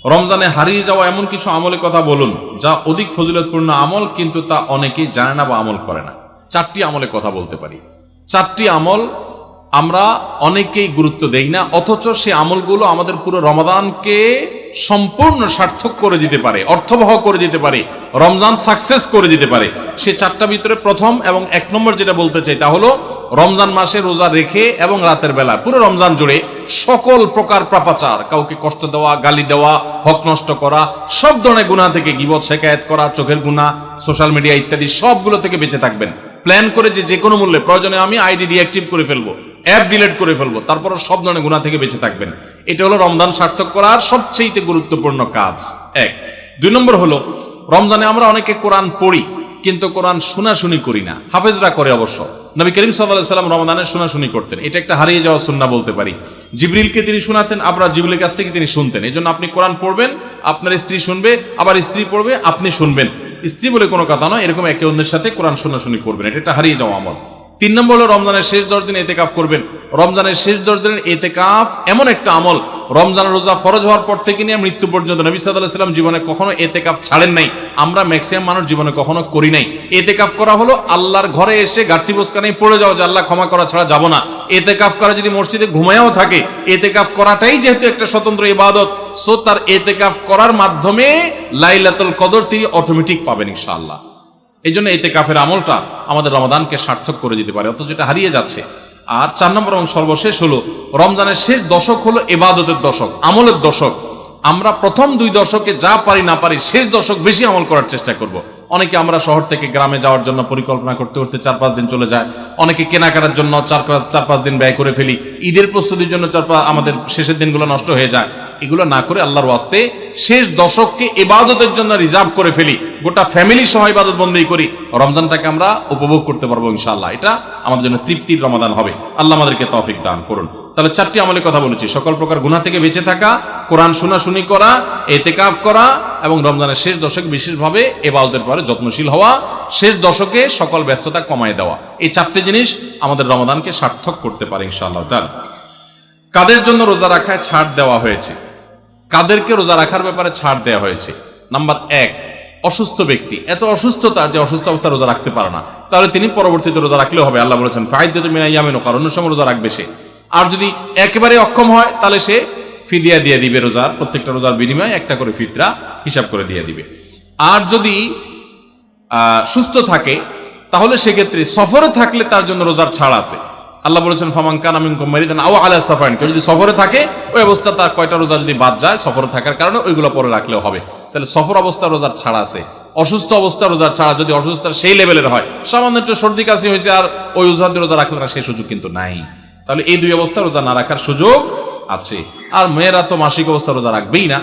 রমজানে হারিয়ে যাওয়া এমন কিছু আমলের কথা বলুন যা অধিক ফজিলতপূর্ণ আমল, কিন্তু তা অনেকেই জানে না বা আমল করে না। 4টি আমলের কথা বলতে পারি। 4টি আমল আমরা অনেকেই গুরুত্ব দেই না, অথচ সে আমলগুলো আমাদের পুরো রমাদানকে সম্পূর্ণ সার্থক করে দিতে পারে, অর্থবহ করে দিতে পারে, রমজান সাকসেস করে দিতে পারে। সে 4টার ভিতরে প্রথম এবং 1 নম্বর যেটা বলতে চাই তা হলো রমজান মাসে রোজা রেখে এবং রাতের বেলা পুরো রমজান জুড়ে সকল প্রকার পাপাচার, কাউকে কষ্ট দেওয়া, গালি দেওয়া, হক নষ্ট করা, সব ধরনের গুনাহ থেকে, গীবত শেকায়েত করা, চোখের গুনাহ, সোশ্যাল মিডিয়া ইত্যাদি সবগুলো থেকে বেঁচে থাকবেন। প্ল্যান করে যে কোনো মূল্যে প্রয়োজনে আমি আইডি ডিঅ্যাক্টিভ করে ফেলবো, অ্যাপ ডিলিট করে ফেলবো, তারপরও সব ধরনের গুনাহ থেকে বেঁচে থাকবেন। এটা হলো রমজান সার্থক করার সবচেয়ে গুরুত্বপূর্ণ কাজ। 1। 2 নম্বর হলো রমজানে আমরা অনেকে কোরআন পড়ি কিন্তু কোরআন শোনাশুনি করি না। হাফেজরা করে অবশ্য। নবী করিম সাল্লাল্লাহু আলাইহি সাল্লাম রমজানে শোনাশুনি করতেন। এটা একটা হারিয়ে যাওয়া সুন্নাহ বলতে পারি। জিবরিলকে তিনি শোনাতেন, আবার জিবরিলের কাছ থেকে তিনি শুনতেন। এজন্য আপনি কোরআন পড়বেন, আপনার স্ত্রী শুনবে, আবার স্ত্রী পড়বে, আপনি শুনবেন। স্ত্রী বলে কোনো কথা নয়, এরকম একে অন্যের সাথে কোরআন শোনাশুনি করবেন। এটা একটা হারিয়ে যাওয়া আমল। 3 নম্বর হলো রমজানের শেষ 10 দিন ইতিকাফ করবেন। রমজানের শেষ 10 দিনের ইতিকাফ এমন একটা আমল, রমজান রোজা ফরজ হওয়ার পর থেকে নিয়ে মৃত্যু পর্যন্ত নবী সাল্লাল্লাহু আলাইহি ওয়াসাল্লাম জীবনে কখনো ইতিকাফ ছাড়েন নাই। আমরা ম্যাক্সিমাম মানুষ জীবনে কখনো করি নাই। ইতিকাফ করা হলো আল্লাহর ঘরে এসে গাঁটটি বোসকানে পড়ে যাও যে আল্লাহ ক্ষমা করা ছাড়া যাব না। ইতিকাফ করা যদি মসজিদে ঘুমায়ও থাকে, ইতিকাফ করাটাই যেহেতু একটা স্বতন্ত্র ইবাদত, সো তার ইতিকাফ করার মাধ্যমে লাইলাতুল কদর তিনি অটোমেটিক পাবেন ইনশাআল্লাহ। এই জন্য ইতিকাফের আমলটা আমাদের রমাদানকে সার্থক করে দিতে পারে, অথচ এটা হারিয়ে যাচ্ছে। আর 4 নম্বর এবং সর্বশেষ হলো রমজানের শেষ দশক হলো ইবাদতের দশক, আমলের দশক। আমরা প্রথম 2 দশকে যা পারি না পারি, শেষ দশক বেশি আমল করার চেষ্টা করব। অনেকে আমরা শহর থেকে গ্রামে যাওয়ার জন্য পরিকল্পনা করতে করতে 4-5 দিন চলে যায়। অনেকে কেনাকাটার জন্য 4-5 দিন ব্যয় করে ফেলি। ঈদের প্রস্তুতির জন্য আমাদের শেষের দিনগুলো নষ্ট হয়ে যায়। এগুলো না করে আল্লাহর ওয়াস্তে শেষ দশককে ইবাদতের জন্য রিজার্ভ করে ফেলি, গোটা ফ্যামিলি সহ ইবাদত বন্দেগী করি, রমজানটাকে আমরা উপভোগ করতে পারবো ইনশাআল্লাহ। এটা আমাদের জন্য তৃপ্তির রমাদান হবে। আল্লাহ আমাদেরকে তৌফিক দান করুন। তাহলে 4টি আমলের কথা বলেছি, সকল প্রকার গুনাহ থেকে বেঁচে থাকা, কোরআন শোনাশুনি করা, ইতিকাফ করা এবং রমজানের শেষ দশক বিশেষভাবে ইবাদতের পরে যত্নশীল হওয়া, শেষ দশকে সকল ব্যস্ততা কমায় দেওয়া। এই 4টি জিনিস আমাদের রমাদানকে সার্থক করতে পারে ইনশাআল্লাহ তাআলা। কাদের জন্য রোজা রাখায় ছাড় দেওয়া হয়েছে? কাদেরকে রোজা রাখার ব্যাপারে ছাড় দেওয়া হয়েছে? নাম্বার 1, অসুস্থ ব্যক্তি। এত অসুস্থতা যে অসুস্থ অবস্থা রোজা রাখতে পারে না, তাহলে তিনি পরবর্তীতে রোজা রাখলেও হবে। আল্লাহ বলেছেন ফাইদাতুম মিন আইয়ামিন উখরা, অন্য সময় রোজা রাখবে সে। আর যদি একেবারে অক্ষম হয় তাহলে সে ফিদিয়া দিয়ে দিবে, রোজার প্রত্যেকটা রোজার বিনিময়ে একটা করে ফিতরা হিসাব করে দিয়ে দিবে। আর যদি সুস্থ থাকে তাহলে সেক্ষেত্রে সফরে থাকলে তার জন্য রোজার ছাড় আছে। আল্লাহ বলেছেন ফামান কানা মিনকুম মারিদান আও আলা সাফারিন, কেউ যদি সফরে থাকে ওই অবস্থা তার কয়টা রোজা যদি বাদ যায় সফরে থাকার কারণে, ওইগুলো পরে রাখলেও হবে। তাহলে সফর অবস্থা রোজার ছাড় আছে। অসুস্থ অবস্থা রোজার ছাড়া, যদি অসুস্থতা সেই লেভেলের হয়, সামান্য একটু সর্দি কাশি হয়েছে আর ওই অজুহাতে রোজা রাখলে না, সেই সুযোগ কিন্তু নাই। তাহলে এই 2 অবস্থা রোজা না রাখার সুযোগ আছে। আর মেয়েরা তো মাসিক অবস্থা রোজা রাখবেই না।